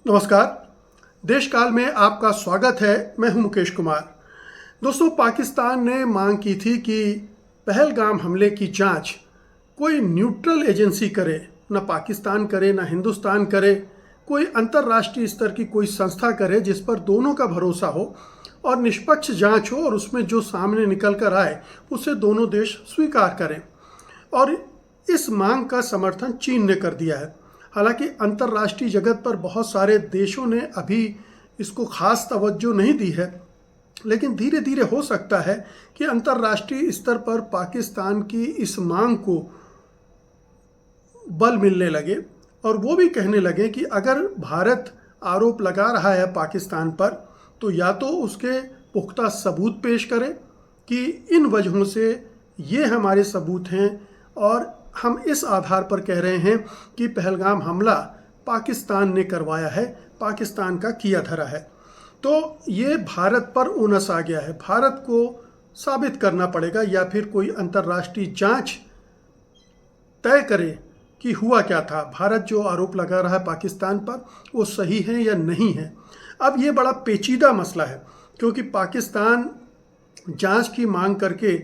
नमस्कार। देश काल में आपका स्वागत है। मैं हूं मुकेश कुमार। दोस्तों, पाकिस्तान ने मांग की थी कि पहलगाम हमले की जांच कोई न्यूट्रल एजेंसी करे, ना पाकिस्तान करे ना हिंदुस्तान करे, कोई अंतर्राष्ट्रीय स्तर की कोई संस्था करे जिस पर दोनों का भरोसा हो और निष्पक्ष जांच हो और उसमें जो सामने निकल कर आए उसे दोनों देश स्वीकार करें। और इस मांग का समर्थन चीन ने कर दिया है। हालांकि अंतर्राष्ट्रीय जगत पर बहुत सारे देशों ने अभी इसको खास तवज्जो नहीं दी है, लेकिन धीरे धीरे हो सकता है कि अंतर्राष्ट्रीय स्तर पर पाकिस्तान की इस मांग को बल मिलने लगे और वो भी कहने लगे कि अगर भारत आरोप लगा रहा है पाकिस्तान पर, तो या तो उसके पुख्ता सबूत पेश करे कि इन वजहों से ये हमारे सबूत हैं और हम इस आधार पर कह रहे हैं कि पहलगाम हमला पाकिस्तान ने करवाया है, पाकिस्तान का किया धरा है। तो ये भारत पर ओनस आ गया है। भारत को साबित करना पड़ेगा या फिर कोई अंतर्राष्ट्रीय जांच तय करे कि हुआ क्या था, भारत जो आरोप लगा रहा है पाकिस्तान पर वो सही है या नहीं है। अब ये बड़ा पेचीदा मसला है, क्योंकि पाकिस्तान जांच की मांग करके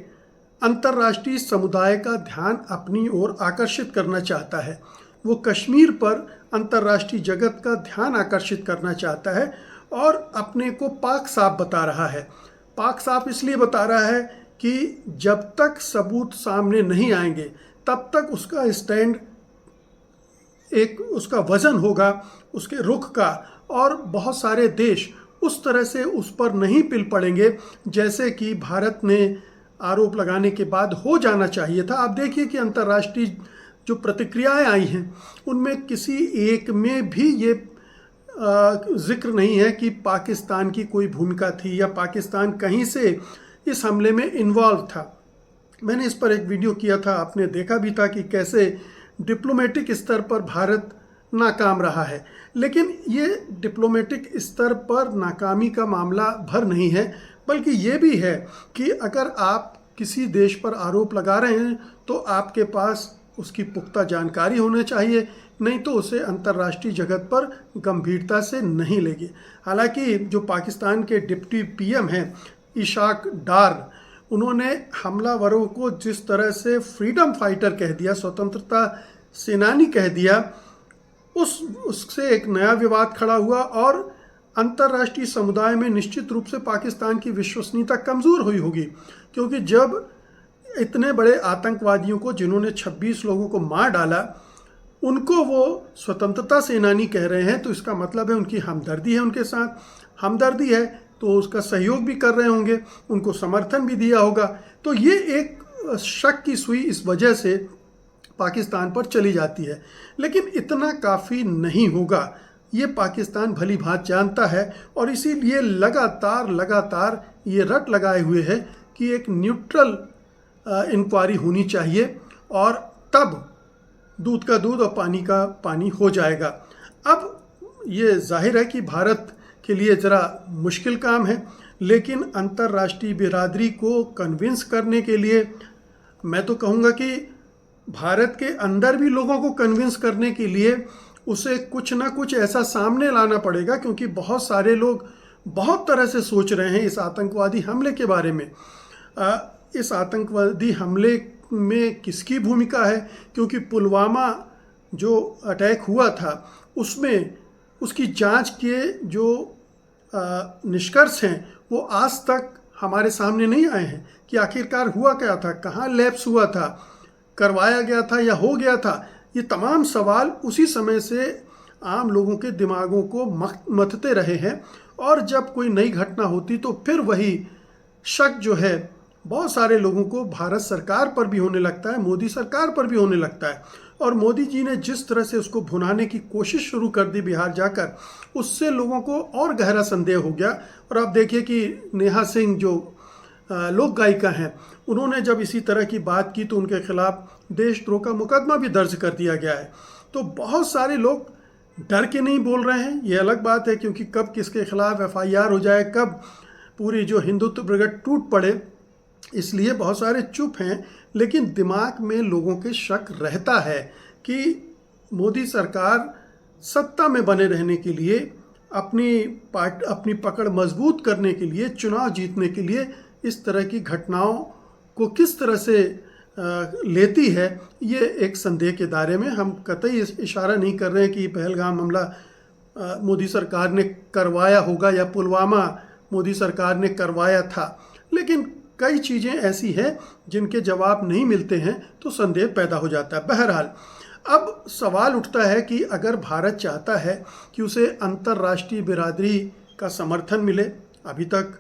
अंतर्राष्ट्रीय समुदाय का ध्यान अपनी ओर आकर्षित करना चाहता है। वो कश्मीर पर अंतर्राष्ट्रीय जगत का ध्यान आकर्षित करना चाहता है और अपने को पाक साफ बता रहा है। पाक साफ इसलिए बता रहा है कि जब तक सबूत सामने नहीं आएंगे तब तक उसका स्टैंड, एक उसका वजन होगा उसके रुख का, और बहुत सारे देश उस तरह से उस पर नहीं पिल पड़ेंगे जैसे कि भारत ने आरोप लगाने के बाद हो जाना चाहिए था। आप देखिए कि अंतर्राष्ट्रीय जो प्रतिक्रियाएं आई हैं उनमें किसी एक में भी ये जिक्र नहीं है कि पाकिस्तान की कोई भूमिका थी या पाकिस्तान कहीं से इस हमले में इन्वॉल्व था। मैंने इस पर एक वीडियो किया था, आपने देखा भी था कि कैसे डिप्लोमेटिक स्तर पर भारत नाकाम रहा है। लेकिन ये डिप्लोमेटिक स्तर पर नाकामी का मामला भर नहीं है, बल्कि ये भी है कि अगर आप किसी देश पर आरोप लगा रहे हैं तो आपके पास उसकी पुख्ता जानकारी होनी चाहिए, नहीं तो उसे अंतर्राष्ट्रीय जगत पर गंभीरता से नहीं लेगी। हालांकि जो पाकिस्तान के डिप्टी पीएम हैं इशाक डार, उन्होंने हमलावरों को जिस तरह से फ्रीडम फाइटर कह दिया, स्वतंत्रता सेनानी कह दिया, उससे एक नया विवाद खड़ा हुआ और अंतर्राष्ट्रीय समुदाय में निश्चित रूप से पाकिस्तान की विश्वसनीयता कमज़ोर हुई होगी। क्योंकि जब इतने बड़े आतंकवादियों को, जिन्होंने 26 लोगों को मार डाला, उनको वो स्वतंत्रता सेनानी कह रहे हैं, तो इसका मतलब है उनकी हमदर्दी है, उनके साथ हमदर्दी है तो उसका सहयोग भी कर रहे होंगे, उनको समर्थन भी दिया होगा। तो ये एक शक की सुई इस वजह से पाकिस्तान पर चली जाती है। लेकिन इतना काफ़ी नहीं होगा, ये पाकिस्तान भली भांति जानता है और इसीलिए लगातार ये रट लगाए हुए है कि एक न्यूट्रल इंक्वायरी होनी चाहिए और तब दूध का दूध और पानी का पानी हो जाएगा। अब ये जाहिर है कि भारत के लिए ज़रा मुश्किल काम है, लेकिन अंतर्राष्ट्रीय बिरादरी को कन्विंस करने के लिए मैं तो कहूँगा कि भारत के अंदर भी लोगों को कन्विंस करने के लिए उसे कुछ ना कुछ ऐसा सामने लाना पड़ेगा, क्योंकि बहुत सारे लोग बहुत तरह से सोच रहे हैं इस आतंकवादी हमले के बारे में। इस आतंकवादी हमले में किसकी भूमिका है, क्योंकि पुलवामा जो अटैक हुआ था उसमें उसकी जांच के जो निष्कर्ष हैं वो आज तक हमारे सामने नहीं आए हैं कि आखिरकार हुआ क्या था, कहाँ लैप्स हुआ था, करवाया गया था या हो गया था। ये तमाम सवाल उसी समय से आम लोगों के दिमागों को मथते रहे हैं और जब कोई नई घटना होती तो फिर वही शक जो है बहुत सारे लोगों को भारत सरकार पर भी होने लगता है, मोदी सरकार पर भी होने लगता है। और मोदी जी ने जिस तरह से उसको भुनाने की कोशिश शुरू कर दी बिहार जाकर, उससे लोगों को और गहरा संदेह हो गया। और आप देखिए कि नेहा सिंह जो लोक गायिका हैं, उन्होंने जब इसी तरह की बात की तो उनके खिलाफ देशद्रोह का मुकदमा भी दर्ज कर दिया गया है। तो बहुत सारे लोग डर के नहीं बोल रहे हैं, ये अलग बात है, क्योंकि कब किसके खिलाफ एफआईआर हो जाए, कब पूरी जो हिंदुत्व ब्रिगेड टूट पड़े, इसलिए बहुत सारे चुप हैं। लेकिन दिमाग में लोगों के शक रहता है कि मोदी सरकार सत्ता में बने रहने के लिए, अपनी पकड़ मजबूत करने के लिए, चुनाव जीतने के लिए इस तरह की घटनाओं को किस तरह से लेती है, ये एक संदेह के दायरे में। हम कतई इशारा नहीं कर रहे हैं कि पहलगाम हमला मोदी सरकार ने करवाया होगा या पुलवामा मोदी सरकार ने करवाया था, लेकिन कई चीज़ें ऐसी हैं जिनके जवाब नहीं मिलते हैं तो संदेह पैदा हो जाता है। बहरहाल, अब सवाल उठता है कि अगर भारत चाहता है कि उसे अंतर्राष्ट्रीय बिरादरी का समर्थन मिले, अभी तक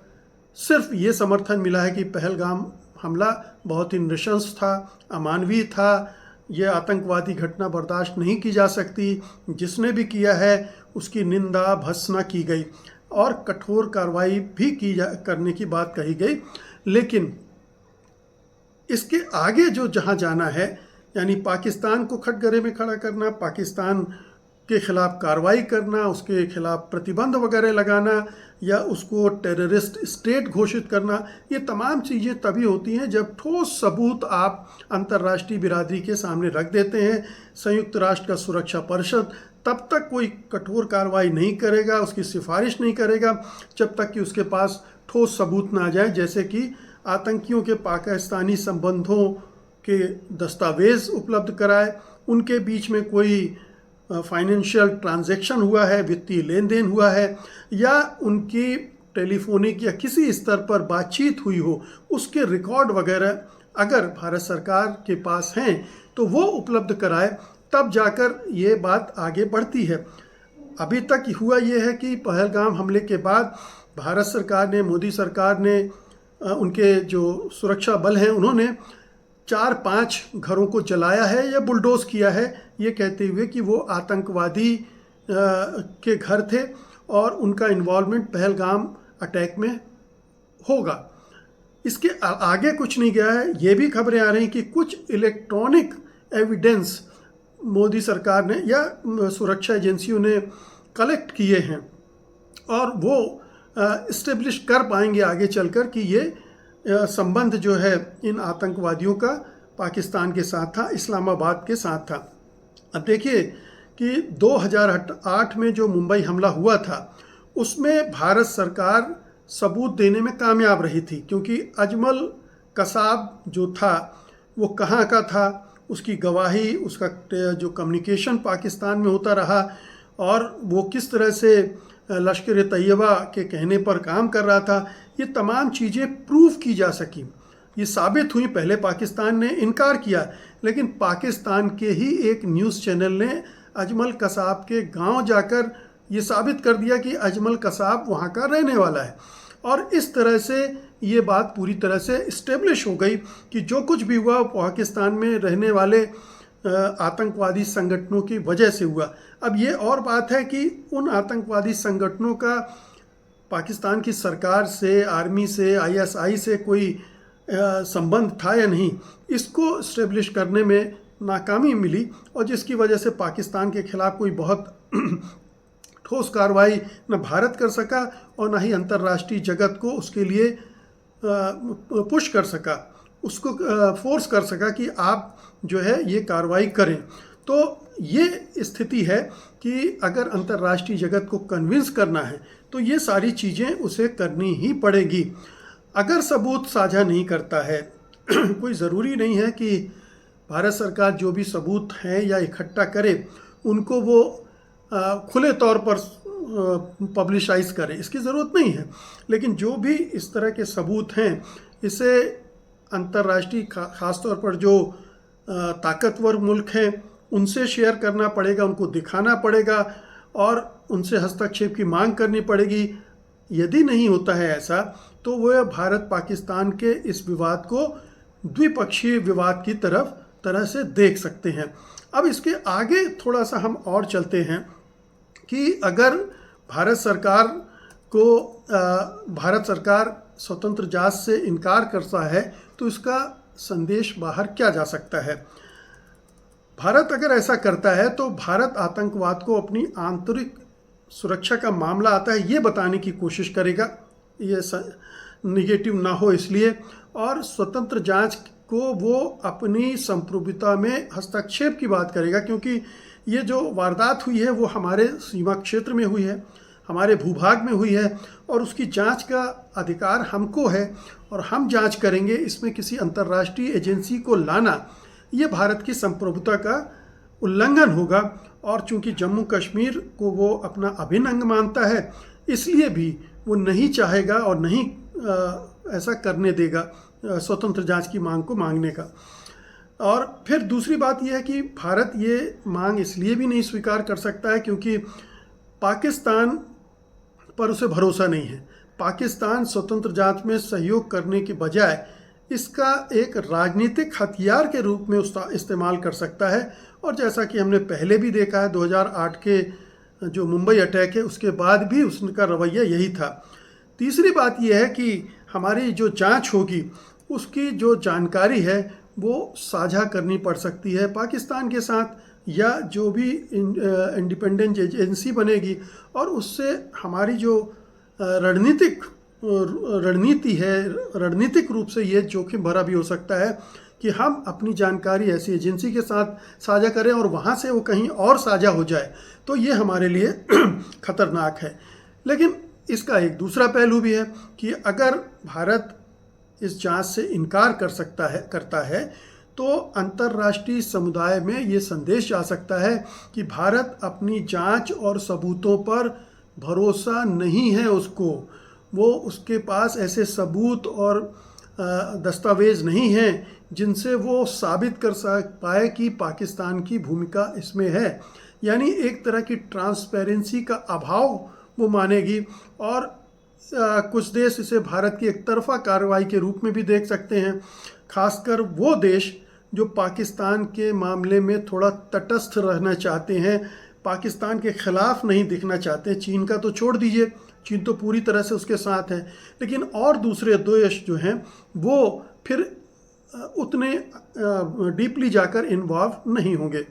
सिर्फ ये समर्थन मिला है कि पहलगाम हमला बहुत ही नृशंस था, अमानवीय था, ये आतंकवादी घटना बर्दाश्त नहीं की जा सकती, जिसने भी किया है उसकी निंदा भत्सना की गई और कठोर कार्रवाई भी करने की बात कही गई। लेकिन इसके आगे जो जहाँ जाना है, यानी पाकिस्तान को कटघरे में खड़ा करना, पाकिस्तान के खिलाफ कार्रवाई करना, उसके खिलाफ प्रतिबंध वगैरह लगाना या उसको टेररिस्ट स्टेट घोषित करना, ये तमाम चीज़ें तभी होती हैं जब ठोस सबूत आप अंतर्राष्ट्रीय बिरादरी के सामने रख देते हैं। संयुक्त राष्ट्र का सुरक्षा परिषद तब तक कोई कठोर कार्रवाई नहीं करेगा, उसकी सिफारिश नहीं करेगा जब तक कि उसके पास ठोस सबूत ना आ जाए, जैसे कि आतंकियों के पाकिस्तानी संबंधों के दस्तावेज़ उपलब्ध कराए, उनके बीच में कोई फाइनेंशियल ट्रांजैक्शन हुआ है, वित्तीय लेन देन हुआ है, या उनकी टेलीफोनिक या किसी स्तर पर बातचीत हुई हो, उसके रिकॉर्ड वगैरह अगर भारत सरकार के पास हैं तो वो उपलब्ध कराए, तब जाकर ये बात आगे बढ़ती है। अभी तक हुआ ये है कि पहलगाम हमले के बाद भारत सरकार ने, मोदी सरकार ने, उनके जो सुरक्षा बल हैं उन्होंने 4-5 घरों को जलाया है या बुलडोज किया है, ये कहते हुए कि वो आतंकवादी के घर थे और उनका इन्वॉल्वमेंट पहलगाम अटैक में होगा। इसके आगे कुछ नहीं गया है। ये भी खबरें आ रही हैं कि कुछ इलेक्ट्रॉनिक एविडेंस मोदी सरकार ने या सुरक्षा एजेंसियों ने कलेक्ट किए हैं और वो इस्टेब्लिश कर पाएंगे आगे चलकर कि ये संबंध जो है इन आतंकवादियों का पाकिस्तान के साथ था, इस्लामाबाद के साथ था। अब देखिए कि 2008 में जो मुंबई हमला हुआ था उसमें भारत सरकार सबूत देने में कामयाब रही थी, क्योंकि अजमल कसाब जो था वो कहाँ का था, उसकी गवाही, उसका जो कम्युनिकेशन पाकिस्तान में होता रहा और वो किस तरह से लश्कर तैयबा के कहने पर काम कर रहा था, ये तमाम चीज़ें प्रूव की जा सकी, ये साबित हुई। पहले पाकिस्तान ने इनकार किया, लेकिन पाकिस्तान के ही एक न्यूज़ चैनल ने अजमल कसाब के गांव जाकर ये साबित कर दिया कि अजमल कसाब वहाँ का रहने वाला है, और इस तरह से ये बात पूरी तरह से इस्टेब्लिश हो गई कि जो कुछ भी हुआ पाकिस्तान में रहने वाले आतंकवादी संगठनों की वजह से हुआ। अब ये और बात है कि उन आतंकवादी संगठनों का पाकिस्तान की सरकार से, आर्मी से, आईएसआई से कोई संबंध था या नहीं, इसको इस्टेब्लिश करने में नाकामी मिली, और जिसकी वजह से पाकिस्तान के खिलाफ कोई बहुत ठोस कार्रवाई न भारत कर सका और न ही अंतर्राष्ट्रीय जगत को उसके लिए पुश कर सका, उसको फोर्स कर सका कि आप जो है ये कार्रवाई करें। तो ये स्थिति है कि अगर अंतर्राष्ट्रीय जगत को कन्विंस करना है तो ये सारी चीज़ें उसे करनी ही पड़ेगी। अगर सबूत साझा नहीं करता है कोई ज़रूरी नहीं है कि भारत सरकार जो भी सबूत हैं या इकट्ठा करे उनको वो खुले तौर पर पब्लिशाइज करे, इसकी ज़रूरत नहीं है। लेकिन जो भी इस तरह के सबूत हैं इसे अंतर्राष्ट्रीय ख़ास तौर पर जो ताकतवर मुल्क हैं उनसे शेयर करना पड़ेगा, उनको दिखाना पड़ेगा और उनसे हस्तक्षेप की मांग करनी पड़ेगी। यदि नहीं होता है ऐसा तो वह भारत पाकिस्तान के इस विवाद को द्विपक्षीय विवाद की तरह से देख सकते हैं। अब इसके आगे थोड़ा सा हम और चलते हैं कि अगर भारत सरकार स्वतंत्र जांच से इनकार करता है तो इसका संदेश बाहर क्या जा सकता है। भारत अगर ऐसा करता है तो भारत आतंकवाद को अपनी आंतरिक सुरक्षा का मामला आता है ये बताने की कोशिश करेगा, ये निगेटिव ना हो इसलिए, और स्वतंत्र जांच को वो अपनी संप्रभुता में हस्तक्षेप की बात करेगा, क्योंकि ये जो वारदात हुई है वो हमारे सीमा क्षेत्र में हुई है, हमारे भूभाग में हुई है, और उसकी जांच का अधिकार हमको है और हम जांच करेंगे। इसमें किसी अंतर्राष्ट्रीय एजेंसी को लाना ये भारत की संप्रभुता का उल्लंघन होगा। और चूंकि जम्मू कश्मीर को वो अपना अभिन्न अंग मानता है, इसलिए भी वो नहीं चाहेगा और नहीं ऐसा करने देगा स्वतंत्र जांच की मांग को मांगने का। और फिर दूसरी बात यह है कि भारत ये मांग इसलिए भी नहीं स्वीकार कर सकता है क्योंकि पाकिस्तान पर उसे भरोसा नहीं है। पाकिस्तान स्वतंत्र जांच में सहयोग करने के बजाय इसका एक राजनीतिक हथियार के रूप में उसका इस्तेमाल कर सकता है। और जैसा कि हमने पहले भी देखा है, 2008 के जो मुंबई अटैक है उसके बाद भी उसका रवैया यही था। तीसरी बात यह है कि हमारी जो जांच होगी उसकी जो जानकारी है वो साझा करनी पड़ सकती है पाकिस्तान के साथ, या जो भी इंडिपेंडेंट एजेंसी बनेगी, और उससे हमारी जो रणनीति है, रणनीतिक रूप से ये जोखिम भरा भी हो सकता है कि हम अपनी जानकारी ऐसी एजेंसी के साथ साझा करें और वहाँ से वो कहीं और साझा हो जाए, तो ये हमारे लिए खतरनाक है। लेकिन इसका एक दूसरा पहलू भी है कि अगर भारत इस जांच से इनकार करता है तो अंतर्राष्ट्रीय समुदाय में ये संदेश जा सकता है कि भारत अपनी जांच और सबूतों पर भरोसा नहीं है उसके पास ऐसे सबूत और दस्तावेज नहीं हैं जिनसे वो साबित कर पाए कि पाकिस्तान की भूमिका इसमें है। यानी एक तरह की ट्रांसपेरेंसी का अभाव वो मानेगी, और कुछ देश इसे भारत की एक तरफा कार्रवाई के रूप में भी देख सकते हैं। खासकर वो देश जो पाकिस्तान के मामले में थोड़ा तटस्थ रहना चाहते हैं, पाकिस्तान के खिलाफ नहीं दिखना चाहते। चीन का तो छोड़ दीजिए, चीन तो पूरी तरह से उसके साथ है, लेकिन और दूसरे देश जो हैं वो फिर उतने डीपली जाकर इन्वॉल्व नहीं होंगे।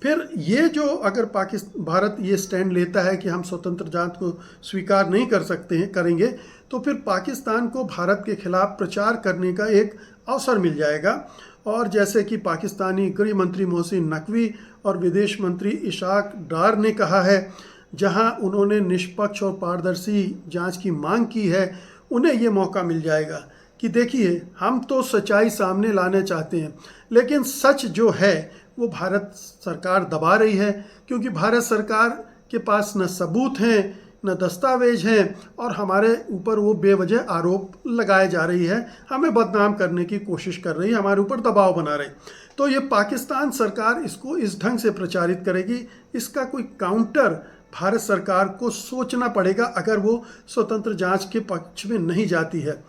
फिर ये जो अगर भारत ये स्टैंड लेता है कि हम स्वतंत्र जांच को स्वीकार नहीं करेंगे, तो फिर पाकिस्तान को भारत के खिलाफ प्रचार करने का एक अवसर मिल जाएगा। और जैसे कि पाकिस्तानी गृह मंत्री मोहसिन नकवी और विदेश मंत्री इशाक डार ने कहा है, जहां उन्होंने निष्पक्ष और पारदर्शी जांच की मांग की है, उन्हें ये मौका मिल जाएगा कि देखिए, हम तो सच्चाई सामने लाना चाहते हैं, लेकिन सच जो है वो भारत सरकार दबा रही है, क्योंकि भारत सरकार के पास न सबूत हैं न दस्तावेज हैं, और हमारे ऊपर वो बेवजह आरोप लगाए जा रही है, हमें बदनाम करने की कोशिश कर रही है, हमारे ऊपर दबाव बना रही। तो ये पाकिस्तान सरकार इसको इस ढंग से प्रचारित करेगी। इसका कोई काउंटर भारत सरकार को सोचना पड़ेगा अगर वो स्वतंत्र जांच के पक्ष में नहीं जाती है।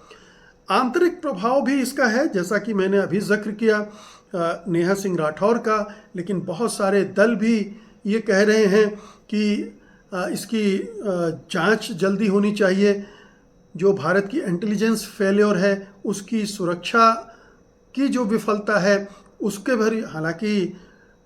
आंतरिक प्रभाव भी इसका है, जैसा कि मैंने अभी जिक्र किया नेहा सिंह राठौर का, लेकिन बहुत सारे दल भी ये कह रहे हैं कि इसकी जांच जल्दी होनी चाहिए। जो भारत की इंटेलिजेंस फेल्योर है, उसकी सुरक्षा की जो विफलता है उसके भरी, हालांकि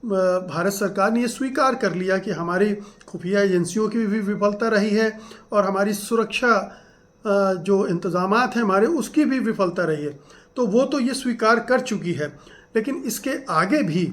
भारत सरकार ने ये स्वीकार कर लिया कि हमारी खुफिया एजेंसियों की भी विफलता रही है और हमारी सुरक्षा जो इंतज़ामात हैं हमारे, उसकी भी विफलता रही है, तो वो तो ये स्वीकार कर चुकी है। लेकिन इसके आगे भी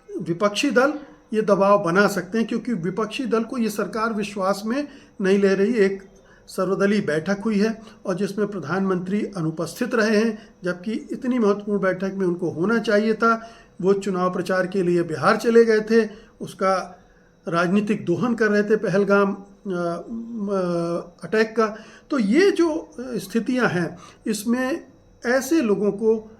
विपक्षी दल ये दबाव बना सकते हैं, क्योंकि विपक्षी दल को ये सरकार विश्वास में नहीं ले रही। एक सर्वदलीय बैठक हुई है और जिसमें प्रधानमंत्री अनुपस्थित रहे हैं, जबकि इतनी महत्वपूर्ण बैठक में उनको होना चाहिए था। वो चुनाव प्रचार के लिए बिहार चले गए थे, उसका राजनीतिक दोहन कर रहे थे पहलगाम अटैक का। तो ये जो स्थितियां हैं, इसमें ऐसे लोगों को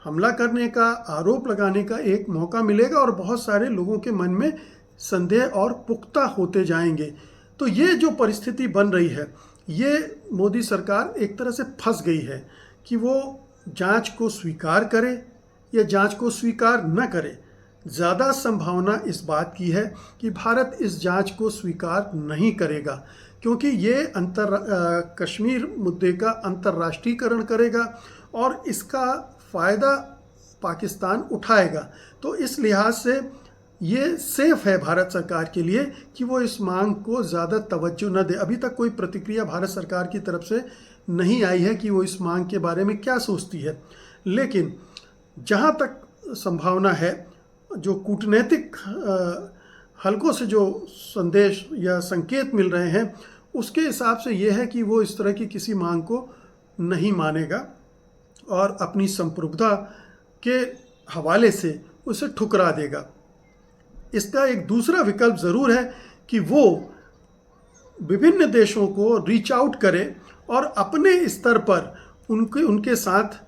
हमला करने का, आरोप लगाने का एक मौका मिलेगा और बहुत सारे लोगों के मन में संदेह और पुख्ता होते जाएंगे। तो ये जो परिस्थिति बन रही है, ये मोदी सरकार एक तरह से फंस गई है कि वो जांच को स्वीकार करे या जांच को स्वीकार न करे। ज़्यादा संभावना इस बात की है कि भारत इस जांच को स्वीकार नहीं करेगा, क्योंकि ये कश्मीर मुद्दे का अंतर्राष्ट्रीयकरण करेगा और इसका फ़ायदा पाकिस्तान उठाएगा। तो इस लिहाज से ये सेफ है भारत सरकार के लिए कि वो इस मांग को ज़्यादा तवज्जो न दे। अभी तक कोई प्रतिक्रिया भारत सरकार की तरफ से नहीं आई है कि वो इस मांग के बारे में क्या सोचती है, लेकिन जहाँ तक संभावना है जो कूटनीतिक हलकों से जो संदेश या संकेत मिल रहे हैं उसके हिसाब से ये है कि वो इस तरह की किसी मांग को नहीं मानेगा और अपनी संप्रभुता के हवाले से उसे ठुकरा देगा। इसका एक दूसरा विकल्प ज़रूर है कि वो विभिन्न देशों को रीच आउट करे और अपने स्तर पर उनके साथ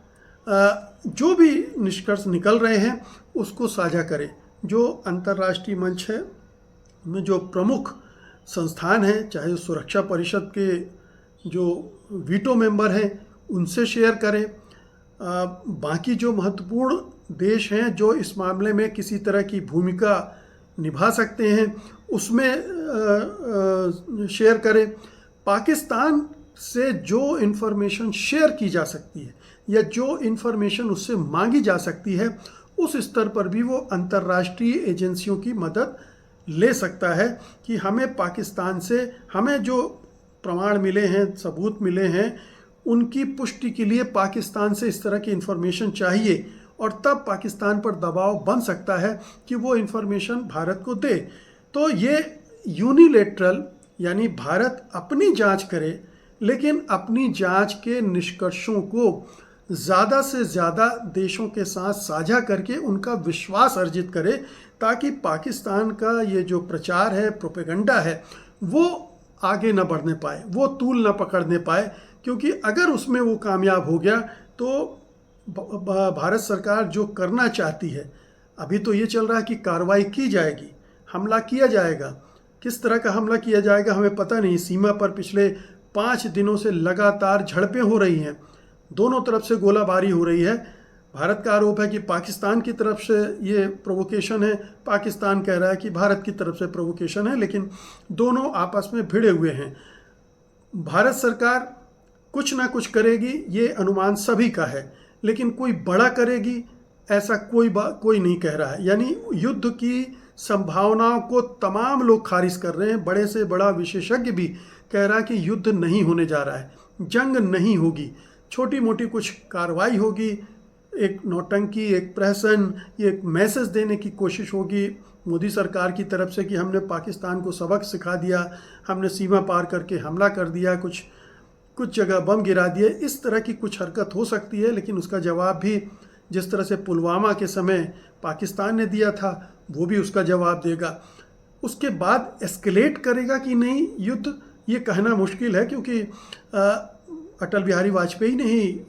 जो भी निष्कर्ष निकल रहे हैं उसको साझा करे। जो अंतर्राष्ट्रीय मंच है में जो प्रमुख संस्थान हैं, चाहे सुरक्षा परिषद के जो वीटो मेंबर हैं उनसे शेयर करें। बाकी जो महत्वपूर्ण देश हैं जो इस मामले में किसी तरह की भूमिका निभा सकते हैं उसमें शेयर करें। पाकिस्तान से जो इन्फॉर्मेशन शेयर की जा सकती है या जो इन्फॉर्मेशन उससे मांगी जा सकती है उस स्तर पर भी वो अंतर्राष्ट्रीय एजेंसियों की मदद ले सकता है कि हमें पाकिस्तान से हमें जो प्रमाण मिले हैं, सबूत मिले हैं, उनकी पुष्टि के लिए पाकिस्तान से इस तरह की इन्फॉर्मेशन चाहिए और तब पाकिस्तान पर दबाव बन सकता है कि वो इन्फॉर्मेशन भारत को दे। तो ये यूनिलेटरल यानी भारत अपनी जांच करे लेकिन अपनी जांच के निष्कर्षों को ज़्यादा से ज़्यादा देशों के साथ साझा करके उनका विश्वास अर्जित करे ताकि पाकिस्तान का ये जो प्रचार है, प्रोपेगेंडा है, वो आगे न बढ़ने पाए, वो तूल न पकड़ने पाए। क्योंकि अगर उसमें वो कामयाब हो गया तो भारत सरकार जो करना चाहती है, अभी तो ये चल रहा है कि कार्रवाई की जाएगी, हमला किया जाएगा। किस तरह का हमला किया जाएगा हमें पता नहीं। सीमा पर पिछले 5 दिनों से लगातार झड़पें हो रही हैं, दोनों तरफ से गोलाबारी हो रही है। भारत का आरोप है कि पाकिस्तान की तरफ से ये प्रोवोकेशन है, पाकिस्तान कह रहा है कि भारत की तरफ से प्रोवोकेशन है, लेकिन दोनों आपस में भिड़े हुए हैं। भारत सरकार कुछ ना कुछ करेगी ये अनुमान सभी का है, लेकिन कोई बड़ा करेगी ऐसा कोई नहीं कह रहा है। यानी युद्ध की संभावनाओं को तमाम लोग खारिज कर रहे हैं। बड़े से बड़ा विशेषज्ञ भी कह रहा है कि युद्ध नहीं होने जा रहा है, जंग नहीं होगी, छोटी मोटी कुछ कार्रवाई होगी, एक नौटंकी, एक प्रहसन, एक मैसेज देने की कोशिश होगी मोदी सरकार की तरफ से कि हमने पाकिस्तान को सबक सिखा दिया, हमने सीमा पार करके हमला कर दिया, कुछ जगह बम गिरा दिए। इस तरह की कुछ हरकत हो सकती है, लेकिन उसका जवाब भी जिस तरह से पुलवामा के समय पाकिस्तान ने दिया था वो भी उसका जवाब देगा। उसके बाद एस्केलेट करेगा कि नहीं युद्ध, ये कहना मुश्किल है, क्योंकि अटल बिहारी वाजपेयी ने ही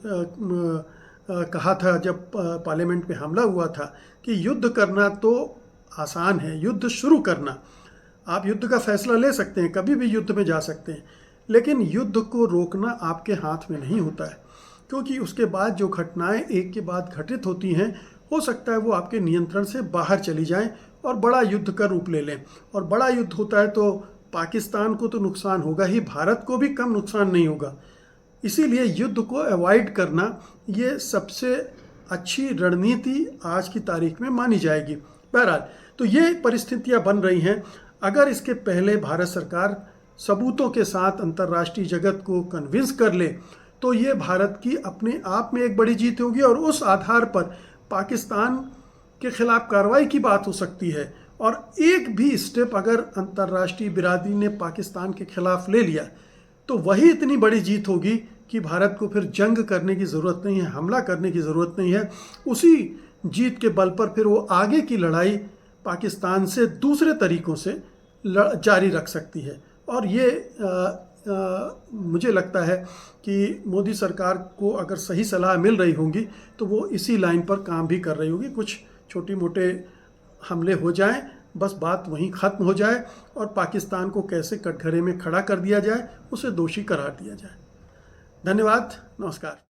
कहा था जब पार्लियामेंट में हमला हुआ था कि युद्ध करना तो आसान है, युद्ध शुरू करना, आप युद्ध का फैसला ले सकते हैं, कभी भी युद्ध में जा सकते हैं, लेकिन युद्ध को रोकना आपके हाथ में नहीं होता है। क्योंकि उसके बाद जो घटनाएं एक के बाद घटित होती हैं हो सकता है वो आपके नियंत्रण से बाहर चली जाएं और बड़ा युद्ध का रूप ले लें। और बड़ा युद्ध होता है तो पाकिस्तान को तो नुकसान होगा ही, भारत को भी कम नुकसान नहीं होगा। इसीलिए युद्ध को अवॉइड करना ये सबसे अच्छी रणनीति आज की तारीख में मानी जाएगी। बहरहाल तो ये परिस्थितियां बन रही हैं। अगर इसके पहले भारत सरकार सबूतों के साथ अंतर्राष्ट्रीय जगत को कन्विंस कर ले तो ये भारत की अपने आप में एक बड़ी जीत होगी और उस आधार पर पाकिस्तान के खिलाफ कार्रवाई की बात हो सकती है। और एक भी स्टेप अगर अंतर्राष्ट्रीय बिरादरी ने पाकिस्तान के खिलाफ ले लिया तो वही इतनी बड़ी जीत होगी कि भारत को फिर जंग करने की ज़रूरत नहीं है, हमला करने की ज़रूरत नहीं है। उसी जीत के बल पर फिर वो आगे की लड़ाई पाकिस्तान से दूसरे तरीक़ों से जारी रख सकती है। और ये मुझे लगता है कि मोदी सरकार को अगर सही सलाह मिल रही होगी तो वो इसी लाइन पर काम भी कर रही होगी। कुछ छोटे मोटे हमले हो जाएं, बस बात वहीं ख़त्म हो जाए और पाकिस्तान को कैसे कटघरे में खड़ा कर दिया जाए, उसे दोषी करार दिया जाए। धन्यवाद, नमस्कार।